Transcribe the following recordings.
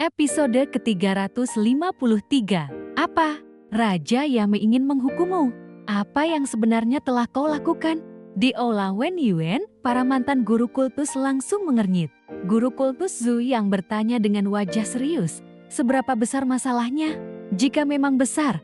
Episode ke-353. Apa? Raja Yame ingin menghukummu? Apa yang sebenarnya telah kau lakukan? Di Aula Wenyuan, para mantan guru kultus langsung mengernyit. Guru kultus Zhu yang bertanya dengan wajah serius, seberapa besar masalahnya? Jika memang besar,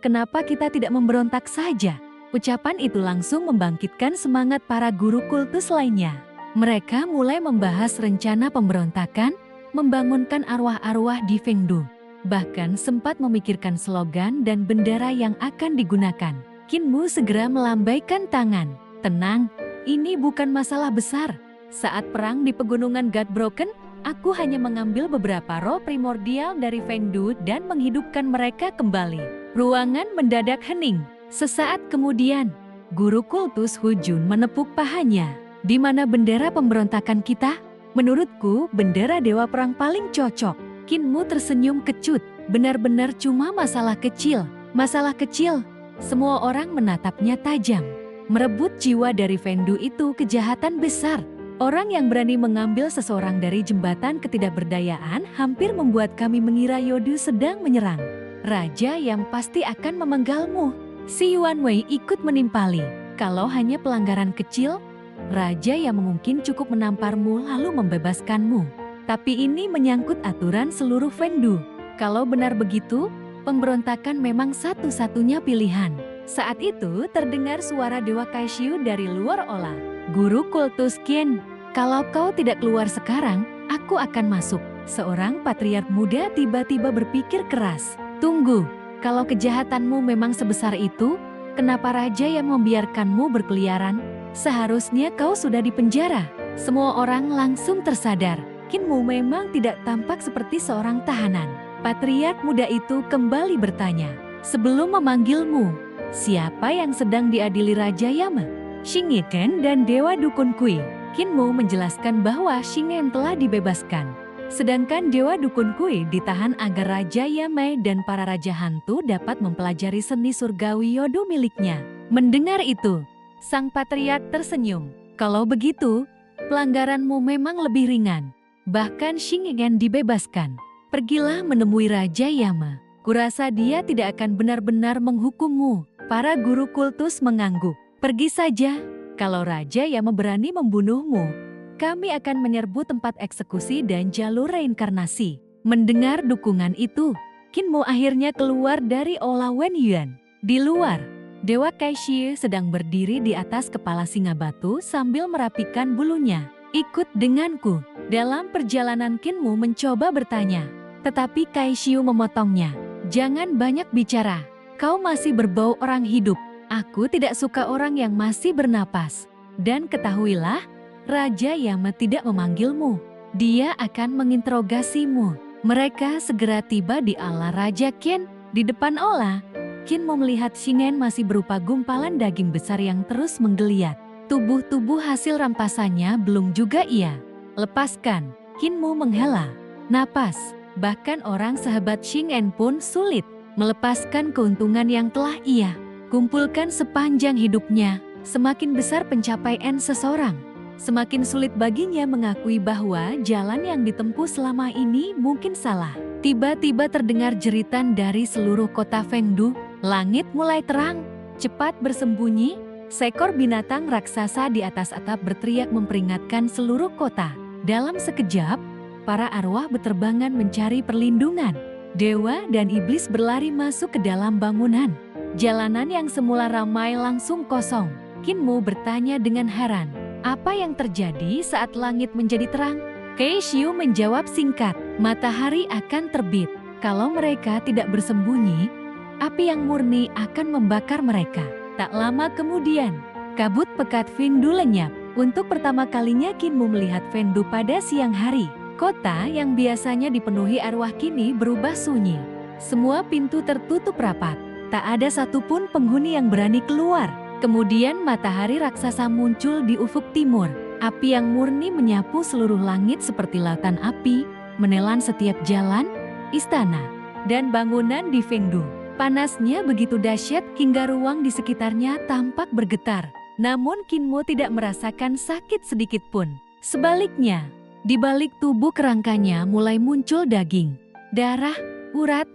kenapa kita tidak memberontak saja? Ucapan itu langsung membangkitkan semangat para guru kultus lainnya. Mereka mulai membahas rencana pemberontakan, membangunkan arwah-arwah di Fengdu. Bahkan sempat memikirkan slogan dan bendera yang akan digunakan. Qin Mu segera melambaikan tangan. Tenang, ini bukan masalah besar. Saat perang di pegunungan Godbroken, aku hanya mengambil beberapa roh primordial dari Fengdu dan menghidupkan mereka kembali. Ruangan mendadak hening. Sesaat kemudian, guru kultus Hu Jun menepuk pahanya. Di mana bendera pemberontakan kita? Menurutku, bendera Dewa Perang paling cocok. Qin Mu tersenyum kecut. Benar-benar cuma masalah kecil. Masalah kecil. Semua orang menatapnya tajam. Merebut jiwa dari Fengdu itu kejahatan besar. Orang yang berani mengambil seseorang dari jembatan ketidakberdayaan hampir membuat kami mengira Yodu sedang menyerang. Raja yang pasti akan memenggalmu. Si Yuan Wei ikut menimpali. Kalau hanya pelanggaran kecil, Raja yang mungkin cukup menamparmu lalu membebaskanmu. Tapi ini menyangkut aturan seluruh Fengdu. Kalau benar begitu, pemberontakan memang satu-satunya pilihan. Saat itu terdengar suara Dewa Kaishu dari luar Aula. Guru kultus Qin, kalau kau tidak keluar sekarang, aku akan masuk. Seorang patriark muda tiba-tiba berpikir keras. Tunggu, kalau kejahatanmu memang sebesar itu, kenapa Raja yang membiarkanmu berkeliaran? Seharusnya kau sudah dipenjara. Semua orang langsung tersadar. Qin Mu memang tidak tampak seperti seorang tahanan. Patriark muda itu kembali bertanya. Sebelum memanggilmu, siapa yang sedang diadili Raja Yame? Xing Yiken dan Dewa Dukun Kui. Qin Mu menjelaskan bahwa Xing Yan telah dibebaskan. Sedangkan Dewa Dukun Kui ditahan agar Raja Yame dan para Raja Hantu dapat mempelajari seni surgawi Yodo miliknya. Mendengar itu, sang patriark tersenyum. Kalau begitu, pelanggaranmu memang lebih ringan. Bahkan Xing Yan dibebaskan. Pergilah menemui Raja Yame. Kurasa dia tidak akan benar-benar menghukummu. Para guru kultus mengangguk. Pergi saja. Kalau Raja Yame berani membunuhmu, kami akan menyerbu tempat eksekusi dan jalur reinkarnasi. Mendengar dukungan itu, Qin Mu akhirnya keluar dari Aula Wenyuan. Di luar, Dewa Kaishu sedang berdiri di atas kepala singa batu sambil merapikan bulunya. Ikut denganku. Dalam perjalanan Qin Mu mencoba bertanya. Tetapi Kaishu memotongnya. Jangan banyak bicara. Kau masih berbau orang hidup. Aku tidak suka orang yang masih bernapas. Dan ketahuilah, Raja Yame tidak memanggilmu. Dia akan menginterogasimu. Mereka segera tiba di Aula Raja Qin. Di depan Aula, Qin Mu melihat Xing Yan masih berupa gumpalan daging besar yang terus menggeliat. Tubuh-tubuh hasil rampasannya belum juga ia lepaskan. Qin Mu menghela napas. Bahkan orang sehebat Xing Yan pun sulit melepaskan keuntungan yang telah ia kumpulkan sepanjang hidupnya. Semakin besar pencapaian seseorang, semakin sulit baginya mengakui bahwa jalan yang ditempuh selama ini mungkin salah. Tiba-tiba terdengar jeritan dari seluruh kota Fengdu. Langit mulai terang, cepat bersembunyi. Seekor binatang raksasa di atas atap berteriak memperingatkan seluruh kota. Dalam sekejap, para arwah beterbangan mencari perlindungan. Dewa dan iblis berlari masuk ke dalam bangunan. Jalanan yang semula ramai langsung kosong. Qin Mu bertanya dengan heran. Apa yang terjadi saat langit menjadi terang? Kaishu menjawab singkat. Matahari akan terbit. Kalau mereka tidak bersembunyi, api yang murni akan membakar mereka. Tak lama kemudian, kabut pekat Fengdu lenyap. Untuk pertama kalinya Qin Mu melihat Fengdu pada siang hari. Kota yang biasanya dipenuhi arwah kini berubah sunyi. Semua pintu tertutup rapat. Tak ada satupun penghuni yang berani keluar. Kemudian matahari raksasa muncul di ufuk timur. Api yang murni menyapu seluruh langit seperti lautan api, menelan setiap jalan, istana, dan bangunan di Fengdu. Panasnya begitu dahsyat hingga ruang di sekitarnya tampak bergetar. Namun Qin Mu tidak merasakan sakit sedikit pun. Sebaliknya, Di balik tubuh kerangkanya mulai muncul daging, darah, urat,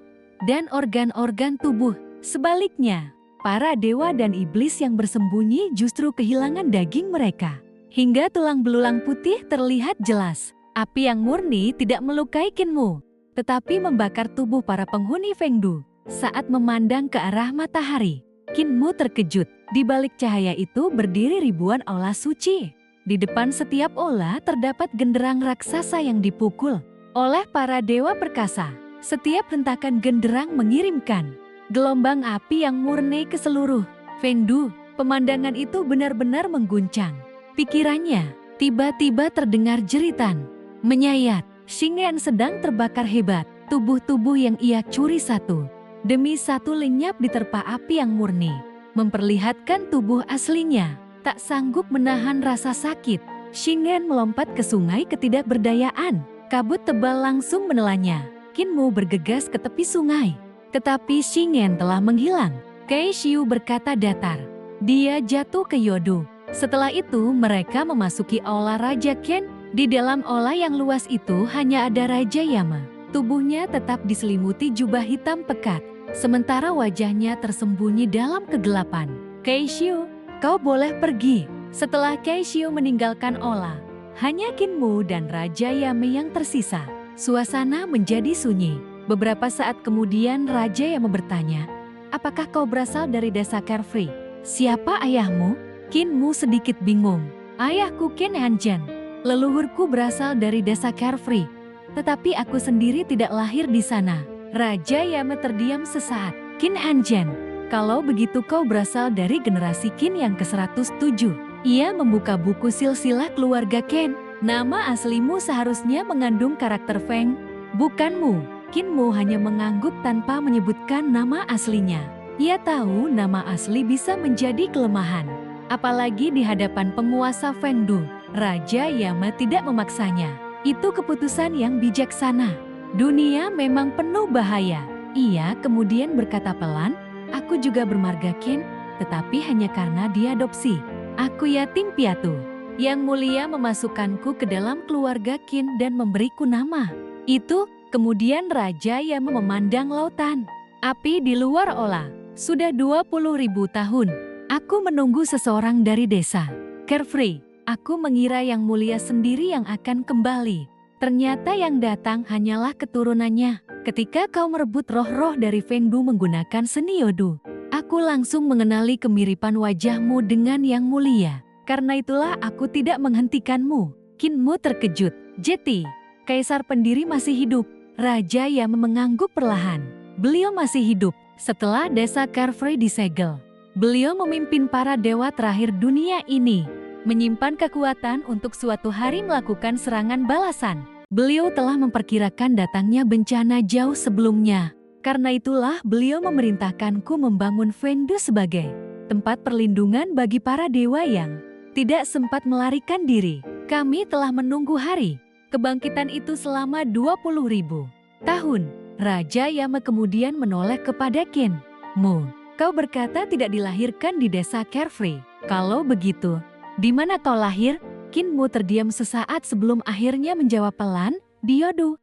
dan organ-organ tubuh. Sebaliknya, para dewa dan iblis yang bersembunyi justru kehilangan daging mereka. Hingga tulang belulang putih terlihat jelas. Api yang murni tidak melukai Qinmu, tetapi membakar tubuh para penghuni Fengdu. Saat memandang ke arah matahari, Qinmu terkejut. Di balik cahaya itu berdiri ribuan aula suci. Di depan setiap aula terdapat genderang raksasa yang dipukul oleh para dewa perkasa. Setiap hentakan genderang mengirimkan gelombang api yang murni ke seluruh Fengdu. Pemandangan itu benar-benar mengguncang pikirannya. Tiba-tiba terdengar jeritan menyayat. Xingyan sedang terbakar hebat. Tubuh-tubuh yang ia curi satu demi satu lenyap diterpa api yang murni, memperlihatkan tubuh aslinya tak sanggup menahan rasa sakit. Xingyan melompat ke sungai ketidakberdayaan. Kabut tebal langsung menelannya. Qinmu bergegas ke tepi sungai, tetapi Xingyan telah menghilang. Kei Xiu berkata datar. Dia jatuh ke Yodu. Setelah itu mereka memasuki aula Raja Qin. Di dalam aula yang luas itu hanya ada Raja Yama. Tubuhnya tetap diselimuti jubah hitam pekat, sementara wajahnya tersembunyi dalam kegelapan. Kei Xiu, kau boleh pergi. Setelah Kei Xiu meninggalkan aula, hanya Qinmu dan Raja Yame yang tersisa. Suasana menjadi sunyi. Beberapa saat kemudian Raja Yame bertanya, apakah kau berasal dari desa Carefree? Siapa ayahmu? Qinmu sedikit bingung. Ayahku Qin Hanzhen. Leluhurku berasal dari desa Carefree, tetapi aku sendiri tidak lahir di sana. Raja Yame terdiam sesaat. Qin Hanzhen, kalau begitu kau berasal dari generasi Qin yang ke-107. Ia membuka buku silsilah keluarga Qin. Nama aslimu seharusnya mengandung karakter Feng, bukanmu. Qinmu hanya mengangguk tanpa menyebutkan nama aslinya. Ia tahu nama asli bisa menjadi kelemahan, apalagi di hadapan penguasa Fengdu. Raja Yame tidak memaksanya. Itu keputusan yang bijaksana. Dunia memang penuh bahaya. Ia kemudian berkata pelan, aku juga bermarga Qin, tetapi hanya karena diadopsi. Aku yatim piatu. Yang mulia memasukkanku ke dalam keluarga Qin dan memberiku nama. Itu, kemudian Raja Yame memandang lautan. Api di luar aula. Sudah 20.000 tahun. Aku menunggu seseorang dari desa Carefree. Aku mengira yang mulia sendiri yang akan kembali. Ternyata yang datang hanyalah keturunannya. Ketika kau merebut roh-roh dari Fengdu menggunakan seni Yodu, aku langsung mengenali kemiripan wajahmu dengan yang mulia. Karena itulah aku tidak menghentikanmu. Qinmu terkejut. Jeti, kaisar pendiri masih hidup. Raja Yame mengangguk perlahan. Beliau masih hidup setelah desa Carefree disegel. Beliau memimpin para dewa terakhir dunia ini, menyimpan kekuatan untuk suatu hari melakukan serangan balasan. Beliau telah memperkirakan datangnya bencana jauh sebelumnya. Karena itulah beliau memerintahkanku membangun Fengdu sebagai tempat perlindungan bagi para dewa yang tidak sempat melarikan diri. Kami telah menunggu hari kebangkitan itu selama 20.000 tahun. Raja Yame kemudian menoleh kepada Qinmu. Kau berkata tidak dilahirkan di desa Carefree. Kalau begitu, di mana kau lahir? Qinmu terdiam sesaat sebelum akhirnya menjawab pelan, di Yodu.